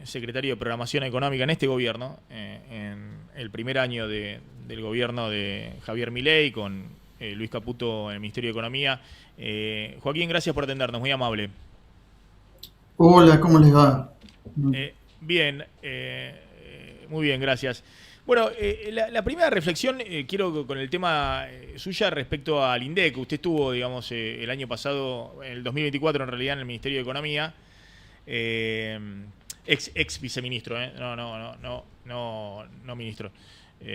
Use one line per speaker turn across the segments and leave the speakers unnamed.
secretario de Programación Económica en este gobierno, en el primer año del gobierno de Javier Milei, con Luis Caputo en el Ministerio de Economía. Joaquín, gracias por atendernos, muy amable.
Hola, ¿cómo les va?
Bien, muy bien, gracias. Bueno, la primera reflexión quiero con el tema suya respecto al INDEC. Usted estuvo, digamos, el año pasado, en el 2024 en realidad, en el Ministerio de Economía. Eh, ex viceministro, no ministro,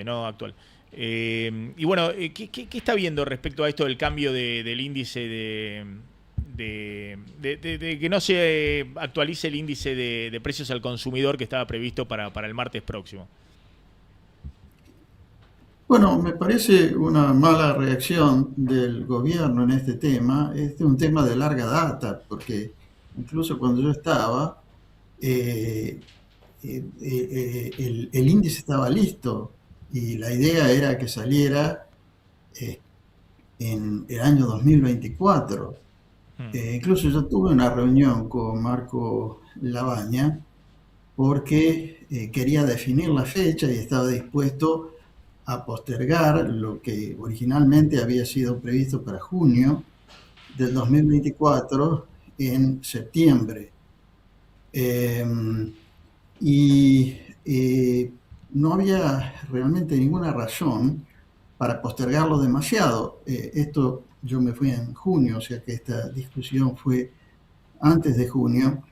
no actual. Y bueno, ¿qué está viendo respecto a esto del cambio del índice de que no se actualice el índice de precios al consumidor que estaba previsto para el martes próximo?
Bueno, me parece una mala reacción del gobierno en este tema. Este es un tema de larga data, porque incluso cuando yo estaba, eh, el índice estaba listo y la idea era que saliera eh, en el año 2024.
Hmm.
Incluso yo tuve una reunión con Marco Labaña porque quería definir la fecha y estaba dispuesto a postergar lo que originalmente había sido previsto para junio del 2024 en septiembre. Eh, y no había realmente ninguna razón para postergarlo demasiado. Esto yo me fui en junio, o sea que esta discusión fue antes de junio.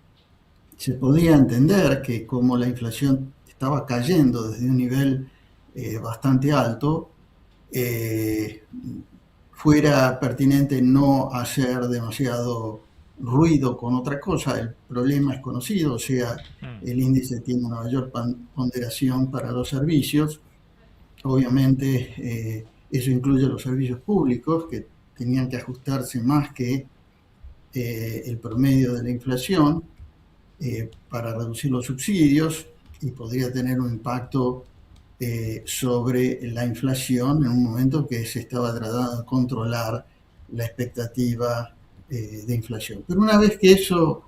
Se podía entender que como la inflación estaba cayendo desde un nivel bastante alto, eh, fuera pertinente no hacer demasiado ruido con otra cosa. El problema es conocido, o sea,
Hmm.
el índice tiene una mayor ponderación para los servicios. Obviamente, eso incluye los servicios públicos, que tenían que ajustarse más que el promedio de la inflación para reducir los subsidios y podría tener un impacto sobre la inflación en un momento que se estaba tratando de controlar la expectativa de inflación. Pero una vez que eso,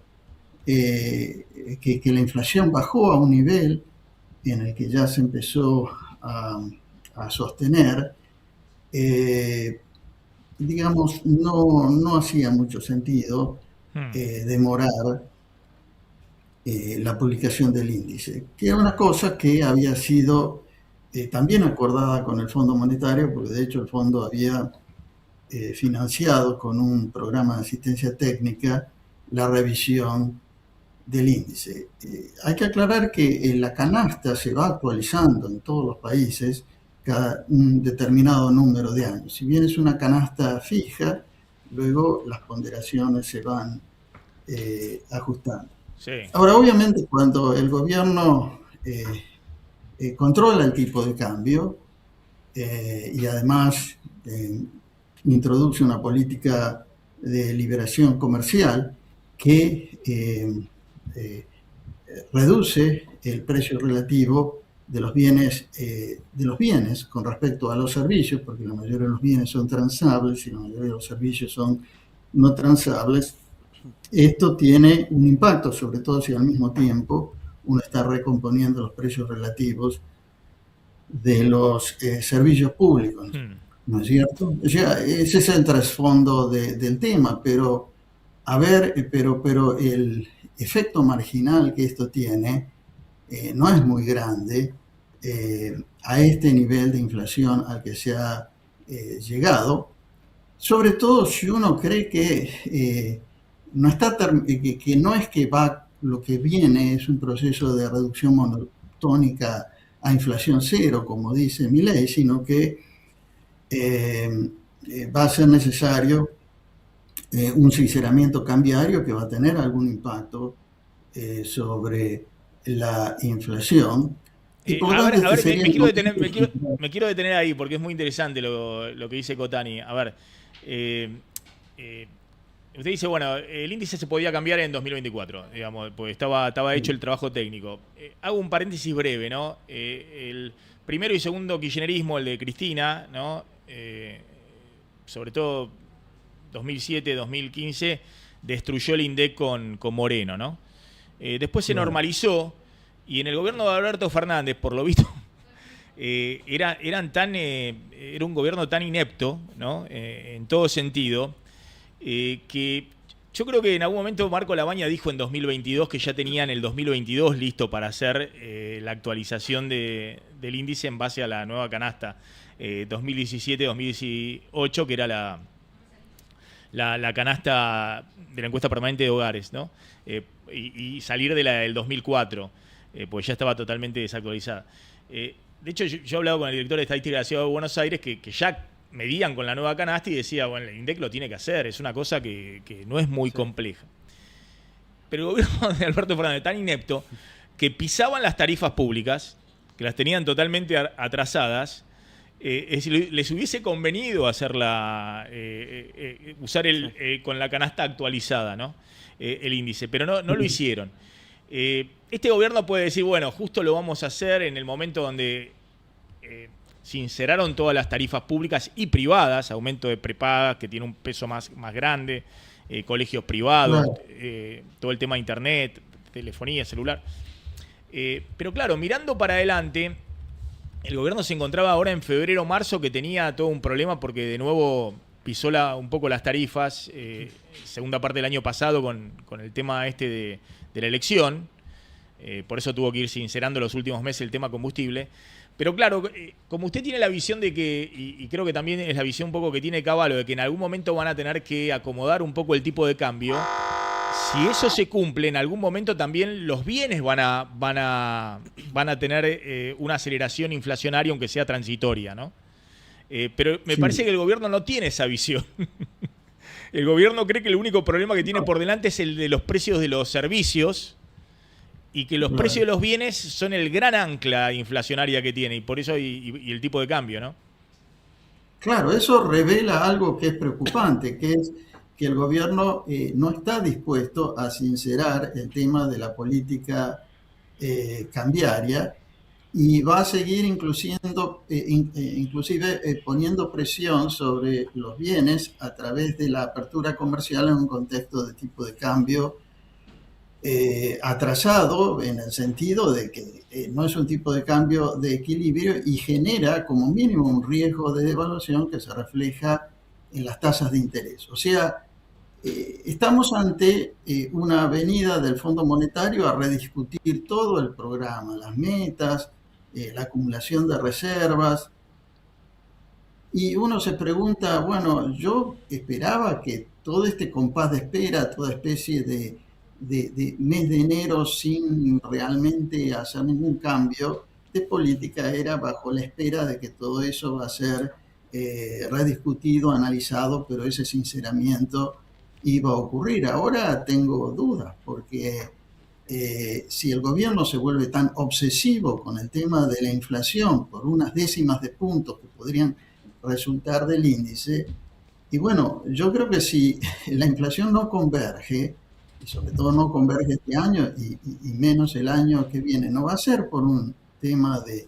que la inflación bajó a un nivel en el que ya se empezó a sostener, eh, digamos, no hacía mucho sentido
Hmm.
demorar la publicación del índice, que era una cosa que había sido también acordada con el Fondo Monetario, porque de hecho el fondo había financiado con un programa de asistencia técnica la revisión del índice. Hay que aclarar que la canasta se va actualizando en todos los países cada un determinado número de años. Si bien es una canasta fija, luego las ponderaciones se van ajustando.
Sí.
Ahora, obviamente, cuando el gobierno controla el tipo de cambio y además eh, introduce una política de liberación comercial que eh, reduce el precio relativo de los bienes con respecto a los servicios, porque la mayoría de los bienes son transables y la mayoría de los servicios son no transables. Esto tiene un impacto, sobre todo si al mismo tiempo uno está recomponiendo los precios relativos de los servicios públicos,
Hmm.
¿no es cierto? O sea, ese es el trasfondo del tema, pero a ver, pero el efecto marginal que esto tiene no es muy grande a este nivel de inflación al que se ha llegado, sobre todo si uno cree que no está que no es que va lo que viene es un proceso de reducción monotónica a inflación cero, como dice Milei, sino que va a ser necesario un sinceramiento cambiario que va a tener algún impacto sobre la inflación y por lo
A ver,
tanto este sería
me
el
quiero detener,
momento de centrar.
me quiero detener ahí porque es muy interesante lo que dice Cotani. A ver, eh, eh, usted dice, bueno, el índice se podía cambiar en 2024, digamos, pues estaba hecho el trabajo técnico. Hago un paréntesis breve, ¿no? El primero y segundo kirchnerismo, el de Cristina, ¿no? Sobre todo 2007, 2015, destruyó el INDEC con Moreno, ¿no? Después se
Claro.
normalizó y en el gobierno de Alberto Fernández, por lo visto, era un gobierno tan inepto, ¿no? En todo sentido, que yo creo que en algún momento Marco Labaña dijo en 2022 que ya tenían el 2022 listo para hacer la actualización del índice en base a la nueva canasta 2017-2018, que era la canasta de la encuesta permanente de hogares, ¿no? Y salir de la del 2004, pues ya estaba totalmente desactualizada. De hecho, yo he hablado con el director de Estadística de la Ciudad de Buenos Aires que ya medían con la nueva canasta y decía, bueno, el INDEC lo tiene que hacer, es una cosa que no es muy compleja. Pero el gobierno de Alberto Fernández tan inepto que pisaban las tarifas públicas, que las tenían totalmente atrasadas, les hubiese convenido hacerla, usar con la canasta actualizada, ¿no? El índice, pero no lo hicieron. Este gobierno puede decir, bueno, justo lo vamos a hacer en el momento donde sinceraron todas las tarifas públicas y privadas, aumento de prepagas que tiene un peso más grande, colegios privados,
Claro.
todo el tema de internet, telefonía, celular. Pero claro, mirando para adelante, el gobierno se encontraba ahora en febrero o marzo que tenía todo un problema porque de nuevo pisó un poco las tarifas, segunda parte del año pasado con el tema de la elección, por eso tuvo que ir sincerando los últimos meses el tema combustible. Pero claro, como usted tiene la visión de que, y creo que también es la visión un poco que tiene Cavallo, de que en algún momento van a tener que acomodar un poco el tipo de cambio, si eso se cumple, en algún momento también los bienes van a tener una aceleración inflacionaria, aunque sea transitoria, ¿no? Pero me parece que el gobierno no tiene esa visión. El gobierno cree que el único problema que tiene por delante es el de los precios de los servicios y que los precios de los bienes son el gran ancla inflacionaria que tiene y por eso y el tipo de cambio, ¿no?
Claro, eso revela algo que es preocupante, que es que el gobierno no está dispuesto a sincerar el tema de la política cambiaria y va a seguir inclusive poniendo presión sobre los bienes a través de la apertura comercial en un contexto de tipo de cambio atrasado, en el sentido de que no es un tipo de cambio de equilibrio y genera como mínimo un riesgo de devaluación que se refleja en las tasas de interés. O sea, estamos ante una venida del Fondo Monetario a rediscutir todo el programa, las metas, la acumulación de reservas. Y uno se pregunta, bueno, yo esperaba que todo este compás de espera, toda especie de mes de enero sin realmente hacer ningún cambio de política, era bajo la espera de que todo eso va a ser rediscutido, analizado, pero ese sinceramiento iba a ocurrir. Ahora tengo dudas, porque si el gobierno se vuelve tan obsesivo con el tema de la inflación por unas décimas de puntos que podrían resultar del índice, y bueno, yo creo que si la inflación no converge, y sobre todo no converge este año y menos el año que viene, no va a ser por un tema de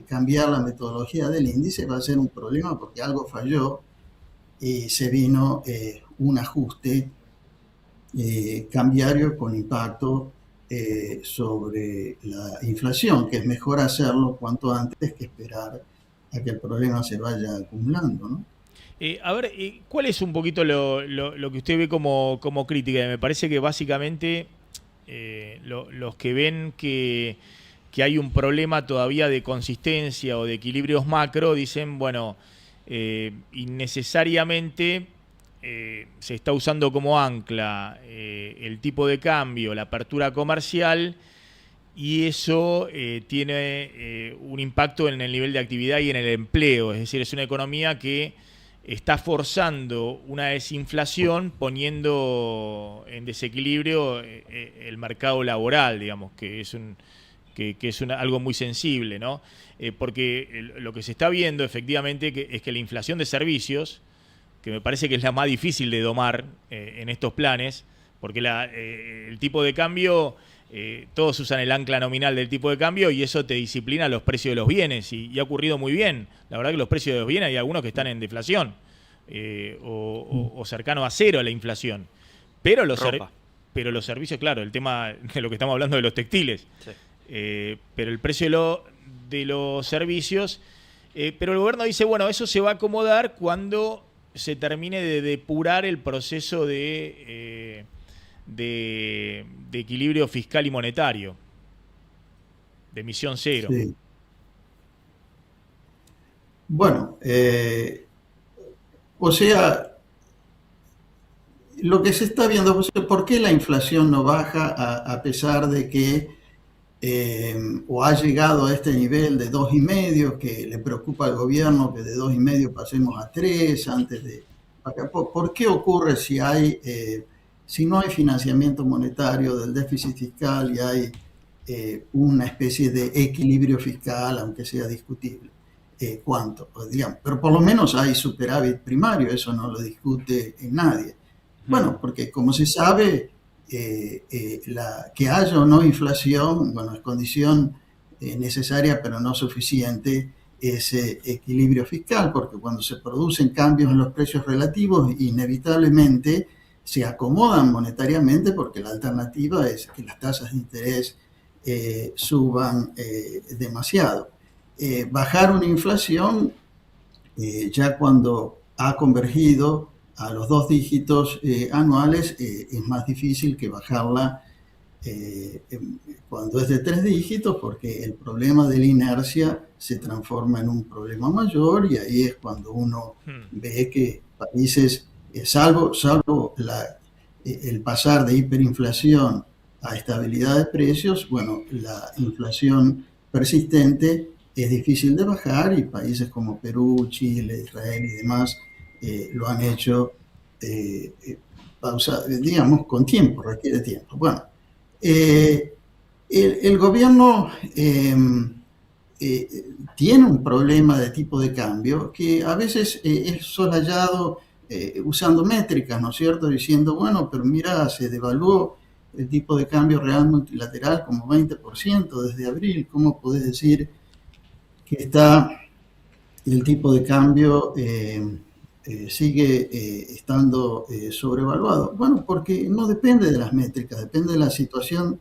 cambiar la metodología del índice, va a ser un problema porque algo falló y se vino un ajuste cambiario con impacto sobre la inflación, que es mejor hacerlo cuanto antes que esperar a que el problema se vaya acumulando, ¿no?
A ver, ¿cuál es un poquito lo que usted ve como crítica? Me parece que básicamente los que ven que hay un problema todavía de consistencia o de equilibrios macro, dicen, bueno, innecesariamente se está usando como ancla el tipo de cambio, la apertura comercial, y eso tiene un impacto en el nivel de actividad y en el empleo. Es decir, es una economía que está forzando una desinflación poniendo en desequilibrio el mercado laboral, digamos, que es algo muy sensible, ¿no? Porque lo que se está viendo efectivamente es que la inflación de servicios, que me parece que es la más difícil de domar en estos planes, porque el tipo de cambio, todos usan el ancla nominal del tipo de cambio y eso te disciplina los precios de los bienes y ha ocurrido muy bien. La verdad que los precios de los bienes hay algunos que están en deflación o cercano a cero a la inflación. Pero pero los servicios, claro, el tema de lo que estamos hablando de los textiles,
Sí.
pero el precio de los servicios, pero el gobierno dice, bueno, eso se va a acomodar cuando se termine de depurar el proceso de equilibrio fiscal y monetario, de emisión cero.
Sí. Bueno, o sea, lo que se está viendo, o sea, ¿por qué la inflación no baja a pesar de que o ha llegado a este nivel de 2,5, que le preocupa al gobierno que de 2,5 pasemos a 3 antes de... ¿Por qué ocurre si no hay financiamiento monetario del déficit fiscal y hay una especie de equilibrio fiscal, aunque sea discutible? ¿Cuánto? Pues, digamos, pero por lo menos hay superávit primario, eso no lo discute nadie. Bueno, porque como se sabe, que haya o no inflación, bueno, es condición necesaria pero no suficiente ese equilibrio fiscal, porque cuando se producen cambios en los precios relativos, inevitablemente se acomodan monetariamente, porque la alternativa es que las tasas de interés suban demasiado. Bajar una inflación, ya cuando ha convergido a los 2 dígitos anuales, es más difícil que bajarla cuando es de 3 dígitos, porque el problema de la inercia se transforma en un problema mayor, y ahí es cuando uno ve que países, salvo el pasar de hiperinflación a estabilidad de precios, bueno, la inflación persistente es difícil de bajar, y países como Perú, Chile, Israel y demás lo han hecho, digamos, con tiempo, requiere tiempo. Bueno, el gobierno tiene un problema de tipo de cambio que a veces es soslayado usando métricas, ¿no es cierto? Diciendo, bueno, pero mira, se devaluó el tipo de cambio real multilateral como 20% desde abril. ¿Cómo podés decir que está el tipo de cambio sigue estando sobrevaluado? Bueno, porque no depende de las métricas, depende de la situación,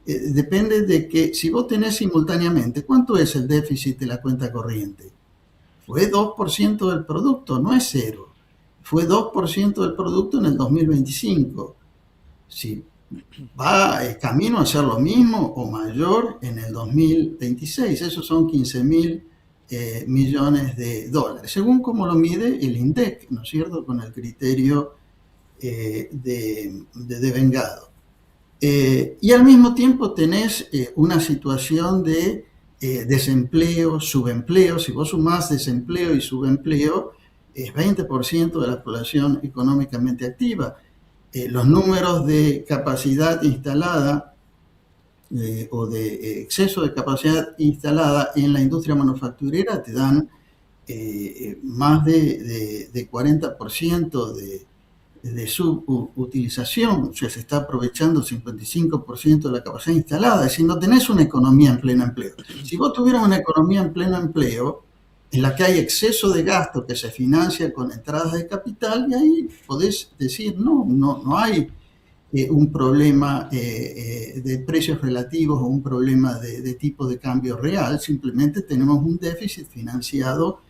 depende de que si vos tenés simultáneamente, ¿cuánto es el déficit de la cuenta corriente? Fue 2% del producto, no es cero. Fue 2% del producto en el 2025. Si va camino a ser lo mismo o mayor en el 2026, esos son 15.000 millones de dólares, según como lo mide el INDEC, ¿no es cierto?, con el criterio de devengado. Y al mismo tiempo tenés una situación de desempleo, subempleo. Si vos sumás desempleo y subempleo, es 20% de la población económicamente activa. Los números de capacidad instalada o de exceso de capacidad instalada en la industria manufacturera te dan más de 40% de subutilización. O sea, se está aprovechando el 55% de la capacidad instalada. Es decir, no tenés una economía en pleno empleo. Si vos tuvieras una economía en pleno empleo en la que hay exceso de gasto que se financia con entradas de capital, y ahí podés decir, no hay un problema de precios relativos o un problema de tipo de cambio real, simplemente tenemos un déficit financiado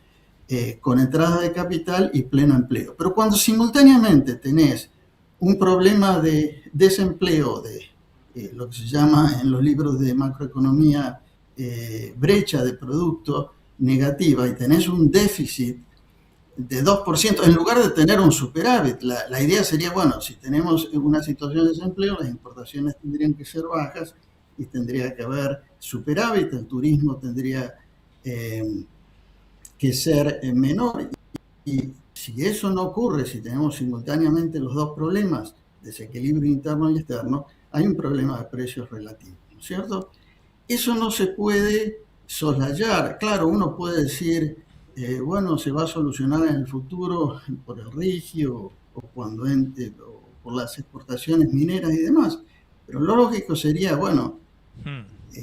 con entrada de capital y pleno empleo. Pero cuando simultáneamente tenés un problema de desempleo, de lo que se llama en los libros de macroeconomía brecha de producto negativa, y tenés un déficit de 2%, en lugar de tener un superávit, la idea sería, bueno, si tenemos una situación de desempleo, las importaciones tendrían que ser bajas y tendría que haber superávit, el turismo tendría que ser menor. Y si eso no ocurre, si tenemos simultáneamente los dos problemas, desequilibrio interno y externo, hay un problema de precios relativos, ¿no es cierto? Eso no se puede soslayar. Claro, uno puede decir, bueno, se va a solucionar en el futuro por el RIGI o cuando o por las exportaciones mineras y demás, pero lo lógico sería, bueno,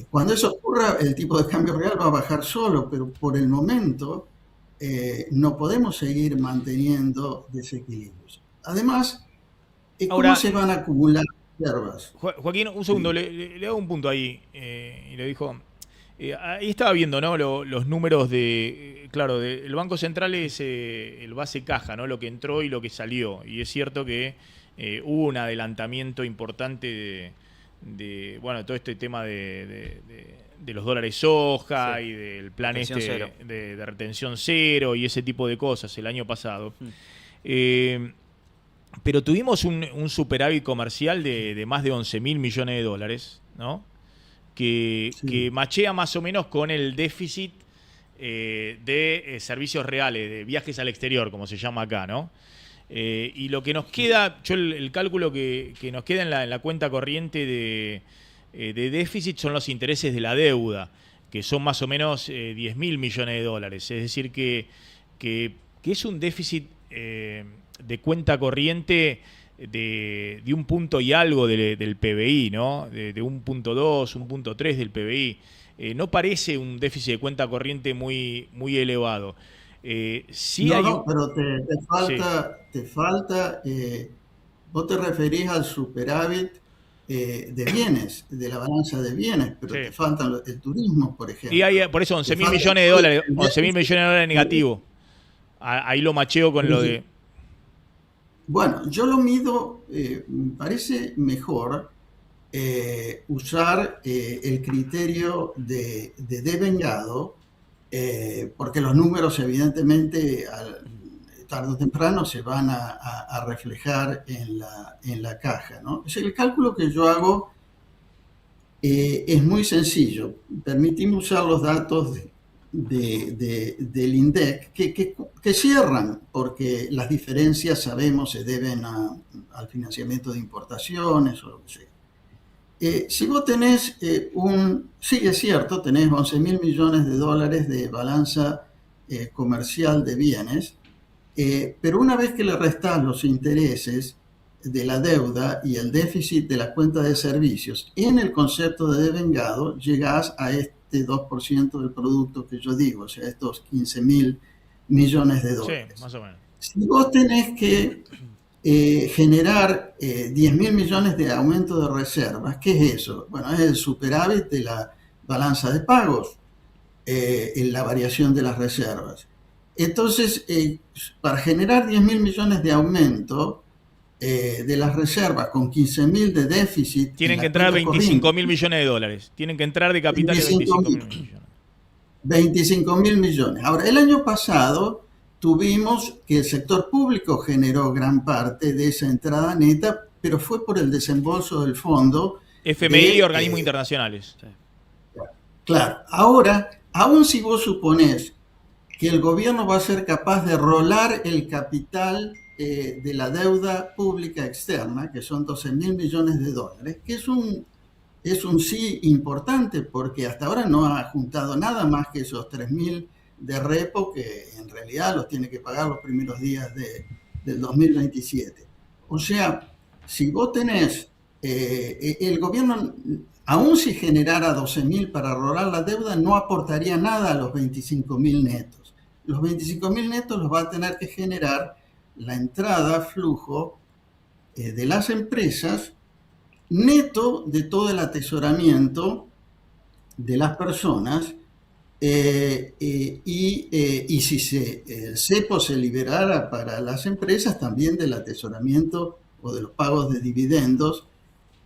cuando eso ocurra, el tipo de cambio real va a bajar solo, pero por el momento no podemos seguir manteniendo desequilibrios. Además, ¿cómo se van a acumular reservas.
Joaquín, un segundo,
Sí,
le hago un punto ahí. Y le dijo, ahí estaba viendo, ¿no? Los números de, claro, el Banco Central es el base caja, ¿no? Lo que entró y lo que salió. Y es cierto que hubo un adelantamiento importante bueno, todo este tema de los dólares soja
Sí.
y del plan
Retención cero.
de retención cero y ese tipo de cosas el año pasado.
Mm.
Eh, pero tuvimos un superávit comercial de más de 11 mil millones de dólares, ¿no? Que
sí.
machea más o menos con el déficit de servicios reales, de viajes al exterior, como se llama acá, ¿no? Y lo que nos queda, yo el cálculo que nos queda en la cuenta corriente de déficit son los intereses de la deuda, que son más o menos 10 mil millones de dólares. Es decir, que es un déficit de cuenta corriente de un punto y algo del PBI, ¿no? De 1,2, 1,3 del PBI. No parece un déficit de cuenta corriente muy elevado. Sí
No,
hay
no,
un...
pero
Sí,
te falta, vos te referís al superávit de bienes, de la balanza de bienes, pero te
sí.
falta el turismo, por
Y hay,
ejemplo.
por eso
Te
11 mil
falta
millones de
todo
dólares,
el
11 mil
déficit.
millones de dólares
eh,
negativo. Ahí lo macheo con
pero
lo de...
bueno, yo lo mido, me parece mejor usar el criterio de devengado, porque los números evidentemente tarde o temprano se van a reflejar en la caja, ¿no? Es el cálculo que yo hago es muy sencillo. Permitimos usar los datos del INDEC que cierran, porque las diferencias sabemos se deben al financiamiento de importaciones o lo que sea. Si vos tenés sí es cierto, tenés 11 mil millones de dólares de balanza comercial de bienes, pero una vez que le restás los intereses de la deuda y el déficit de la cuenta de servicios, en el concepto de devengado llegás a este 2% del producto que yo digo, o sea, estos 15 mil millones de
Sí,
dólares.
más o menos.
Si vos tenés que generar 10 mil millones de aumento de reservas, ¿qué es eso? Bueno, es el superávit de la balanza de pagos, en la variación de las reservas. Entonces, para generar 10 mil millones de aumento de las reservas con 15 mil de déficit en
Tienen que
la
entrar
cuenta
25
corriente,
mil millones de dólares. Tienen que entrar de capitales
25
25
mil,
mil millones.
25 mil millones. Ahora, el año pasado tuvimos que el sector público generó gran parte de esa entrada neta, pero fue por el desembolso del fondo
FMI y
de...
organismos internacionales.
Sí.
claro, ahora, aun si vos suponés que el gobierno va a ser capaz de rolar el capital de la deuda pública externa, que son 12 mil millones de dólares, que es un sí importante porque hasta ahora no ha juntado nada más que esos 3 mil de repo que en realidad los tiene que pagar los primeros días del 2027. O sea, si vos tenés, el gobierno, aun si generara 12 mil para rolar la deuda, no aportaría nada a los 25 mil netos. Los 25 mil netos los va a tener que generar la entrada, flujo de las empresas, neto de todo el atesoramiento de las personas, y si el cepo se liberara para las empresas, también del atesoramiento o de los pagos de dividendos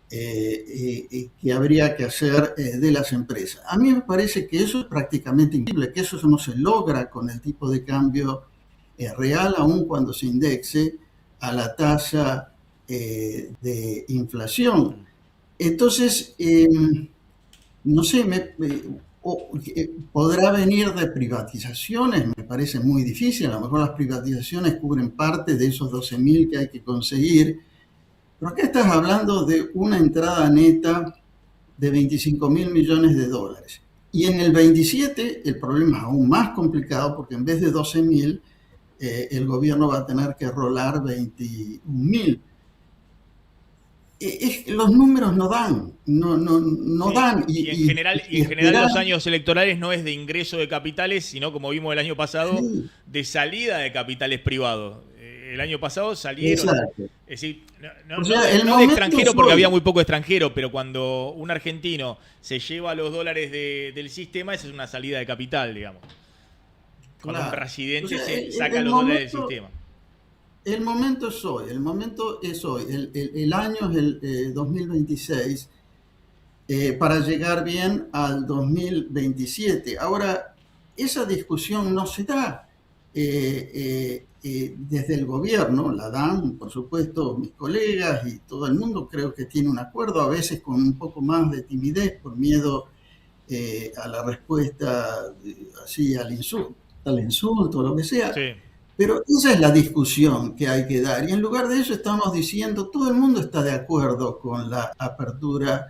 que habría que hacer de las empresas. A mí me parece que eso es prácticamente imposible, que eso no se logra con el tipo de cambio real, aun cuando se indexe a la tasa de inflación. Entonces, no sé, podrá venir de privatizaciones, me parece muy difícil, a lo mejor las privatizaciones cubren parte de esos 12 mil que hay que conseguir, pero acá estás hablando de una entrada neta de 25 mil millones de dólares. Y en el 27 el problema es aún más complicado porque en vez de 12 mil, el gobierno va a tener que rolar 21 mil. Los números no dan, no
Sí,
dan.
y en general
Esperar,
los años electorales no es de ingreso de capitales, sino como vimos el año pasado,
sí,
de salida de capitales privados. el año pasado salieron.
Exacto.
Es decir,
O sea, el
no de
momento
extranjero
es
porque había
hoy.
muy poco extranjero, pero cuando un argentino se lleva los dólares del sistema, esa es una salida de capital, digamos. Cuando un
Claro. O
residente
sea,
se saca los dólares del sistema.
el momento es hoy, el momento es hoy. El año es el 2026 para llegar bien al 2027. Ahora, esa discusión no se da desde el gobierno, la dan, por supuesto, mis colegas y todo el mundo creo que tiene un acuerdo, a veces con un poco más de timidez por miedo a la respuesta, así al insulto, lo que sea.
Sí.
Pero esa es la discusión que hay que dar. Y en lugar de eso estamos diciendo, todo el mundo está de acuerdo con la apertura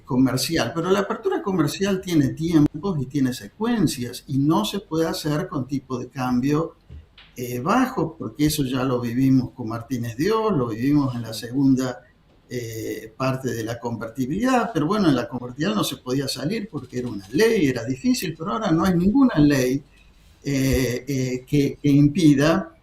comercial, pero la apertura comercial tiene tiempos y tiene secuencias y no se puede hacer con tipo de cambio bajo, porque eso ya lo vivimos con Martínez Dios, lo vivimos en la segunda parte de la convertibilidad, pero bueno, en la convertibilidad no se podía salir porque era una ley, era difícil, pero ahora no hay ninguna ley que impida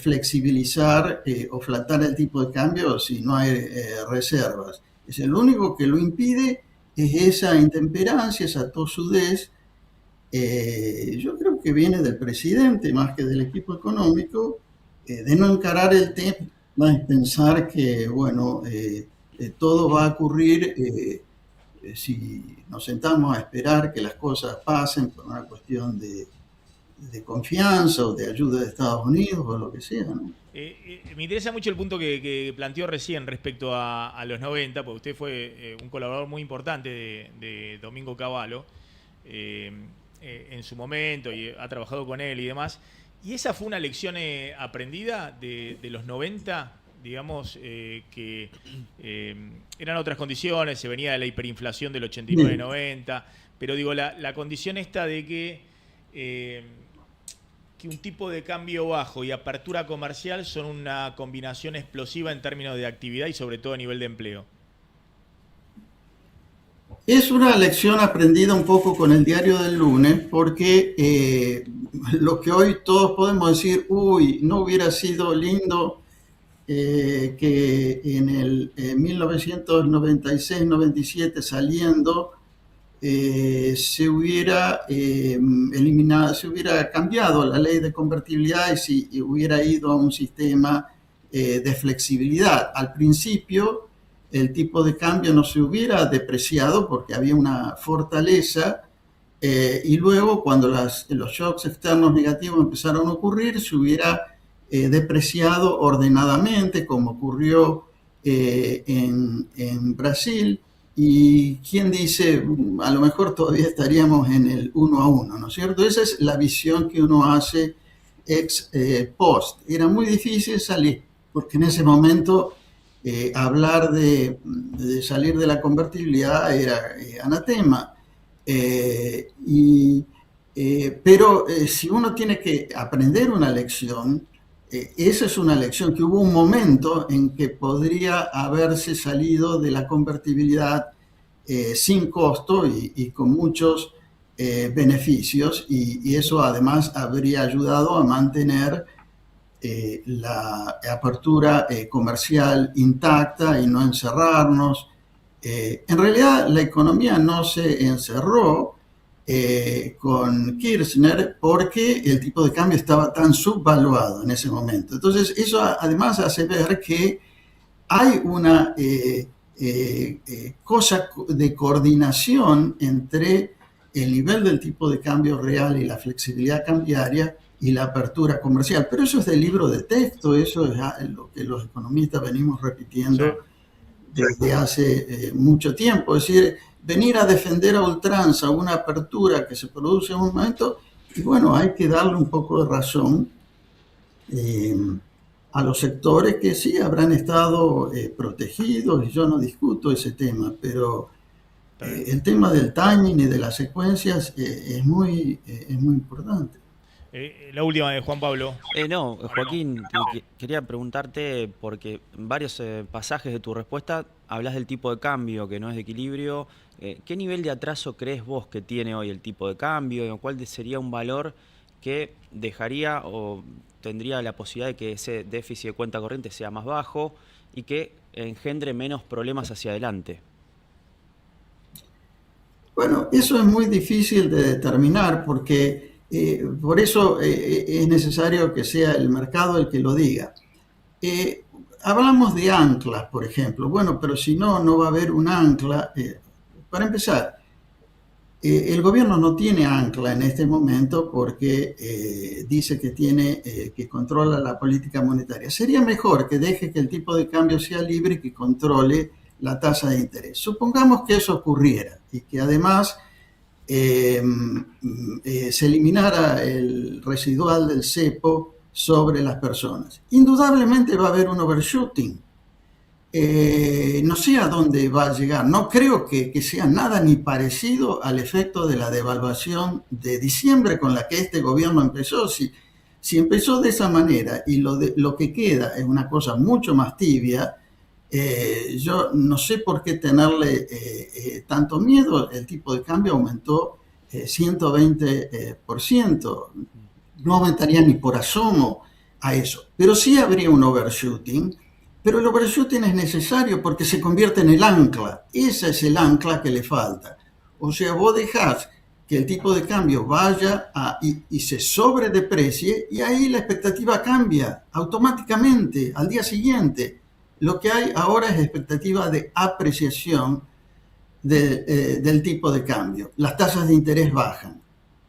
flexibilizar o flatar el tipo de cambio si no hay reservas. Es el único que lo impide es esa intemperancia, esa tosudez. Yo creo que viene del presidente más que del equipo económico, de no encarar el tema y pensar que, bueno, todo va a ocurrir si nos sentamos a esperar que las cosas pasen por una cuestión de confianza o de ayuda de Estados Unidos o lo que sea, ¿no?
Me interesa mucho el punto que planteó recién respecto a los 90, porque usted fue un colaborador muy importante de Domingo Cavallo en su momento y ha trabajado con él y demás. ¿Y esa fue una lección aprendida de los 90? Digamos que eran otras condiciones, se venía de la hiperinflación del 89-90, pero digo, la condición esta de que un tipo de cambio bajo y apertura comercial son una combinación explosiva en términos de actividad y sobre todo a nivel de empleo.
Es una lección aprendida un poco con el diario del lunes, porque lo que hoy todos podemos decir, uy, no hubiera sido lindo que en el 1996-97 saliendo se hubiera eliminado, se hubiera cambiado la ley de convertibilidad y si hubiera ido a un sistema de flexibilidad. Al principio el tipo de cambio no se hubiera depreciado porque había una fortaleza y luego cuando los shocks externos negativos empezaron a ocurrir se hubiera depreciado ordenadamente como ocurrió en Brasil. Y quién dice, a lo mejor todavía estaríamos en el 1-1, ¿no es cierto? Esa es la visión que uno hace ex post. Era muy difícil salir, porque en ese momento hablar de salir de la convertibilidad era anatema. Pero si uno tiene que aprender una lección, esa es una lección que hubo un momento en que podría haberse salido de la convertibilidad sin costo y con muchos beneficios y eso además habría ayudado a mantener la apertura comercial intacta y no encerrarnos. En realidad la economía no se encerró con Kirchner porque el tipo de cambio estaba tan subvaluado en ese momento. Entonces eso además hace ver que hay una cosa de coordinación entre el nivel del tipo de cambio real y la flexibilidad cambiaria y la apertura comercial. Pero eso es del libro de texto, eso es lo que los economistas venimos repitiendo desde hace mucho tiempo. Es decir, venir a defender a ultranza una apertura que se produce en un momento, y bueno, hay que darle un poco de razón a los sectores que sí habrán estado protegidos, y yo no discuto ese tema, pero el tema del timing y de las secuencias es muy importante.
La última de Juan Pablo.
No, Joaquín, quería preguntarte, porque en varios pasajes de tu respuesta hablas del tipo de cambio que no es de equilibrio. ¿Qué nivel de atraso crees vos que tiene hoy el tipo de cambio? ¿Cuál sería un valor que dejaría o tendría la posibilidad de que ese déficit de cuenta corriente sea más bajo y que engendre menos problemas hacia adelante?
Bueno, eso es muy difícil de determinar porque por eso es necesario que sea el mercado el que lo diga. Hablamos de anclas, por ejemplo. Bueno, pero si no, no va a haber un ancla. Para empezar, el gobierno no tiene ancla en este momento porque dice que tiene que controla la política monetaria. Sería mejor que deje que el tipo de cambio sea libre y que controle la tasa de interés. Supongamos que eso ocurriera y que además se eliminara el residual del cepo sobre las personas. Indudablemente va a haber un overshooting. No sé a dónde va a llegar. No creo que sea nada ni parecido al efecto de la devaluación de diciembre con la que este gobierno empezó. Si empezó de esa manera y lo que queda es una cosa mucho más tibia, yo no sé por qué tenerle tanto miedo. El tipo de cambio aumentó 120%. No aumentaría ni por asomo a eso. Pero sí habría un overshooting. Pero el overshooting es necesario porque se convierte en el ancla. Ese es el ancla que le falta. O sea, vos dejás que el tipo de cambio vaya y se sobredeprecie y ahí la expectativa cambia automáticamente al día siguiente. Lo que hay ahora es expectativa de apreciación del tipo de cambio. Las tasas de interés bajan.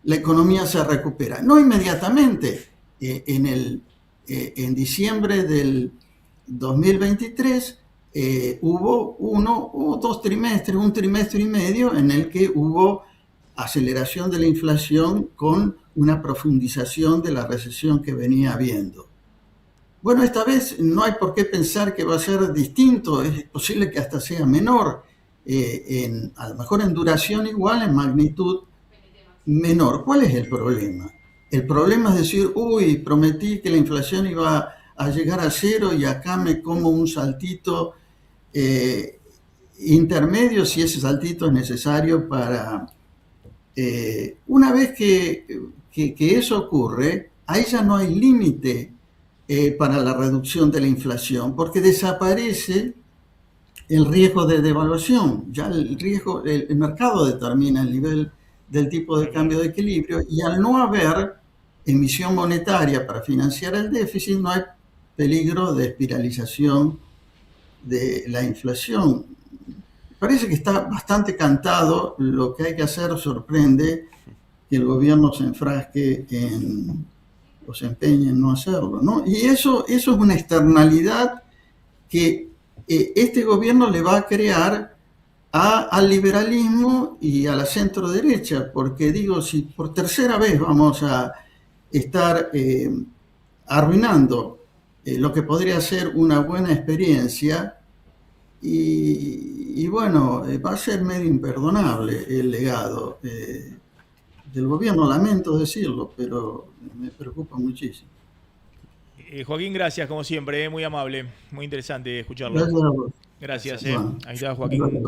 La economía se recupera. No inmediatamente. En diciembre del 2023 hubo uno o dos trimestres, un trimestre y medio en el que hubo aceleración de la inflación con una profundización de la recesión que venía habiendo. Bueno, esta vez no hay por qué pensar que va a ser distinto, es posible que hasta sea menor, a lo mejor en duración igual, en magnitud menor. ¿Cuál es el problema? El problema es decir, uy, prometí que la inflación iba a llegar a cero y acá me como un saltito intermedio, si ese saltito es necesario para... una vez que eso ocurre, ahí ya no hay límite para la reducción de la inflación, porque desaparece el riesgo de devaluación. Ya el mercado determina el nivel del tipo de cambio de equilibrio y al no haber emisión monetaria para financiar el déficit, no hay peligro de espiralización de la inflación. Parece que está bastante cantado. Lo que hay que hacer sorprende que el gobierno se enfrasque o se empeñe en no hacerlo, ¿no? Y eso es una externalidad que este gobierno le va a crear al liberalismo y a la centro derecha, porque digo, si por tercera vez vamos a estar arruinando lo que podría ser una buena experiencia, y bueno, va a ser medio imperdonable el legado del gobierno, lamento decirlo, pero me preocupa muchísimo.
Joaquín, gracias como siempre, muy amable, muy interesante escucharlo.
Gracias a vos.
Gracias.
Bueno.
Ahí está Joaquín.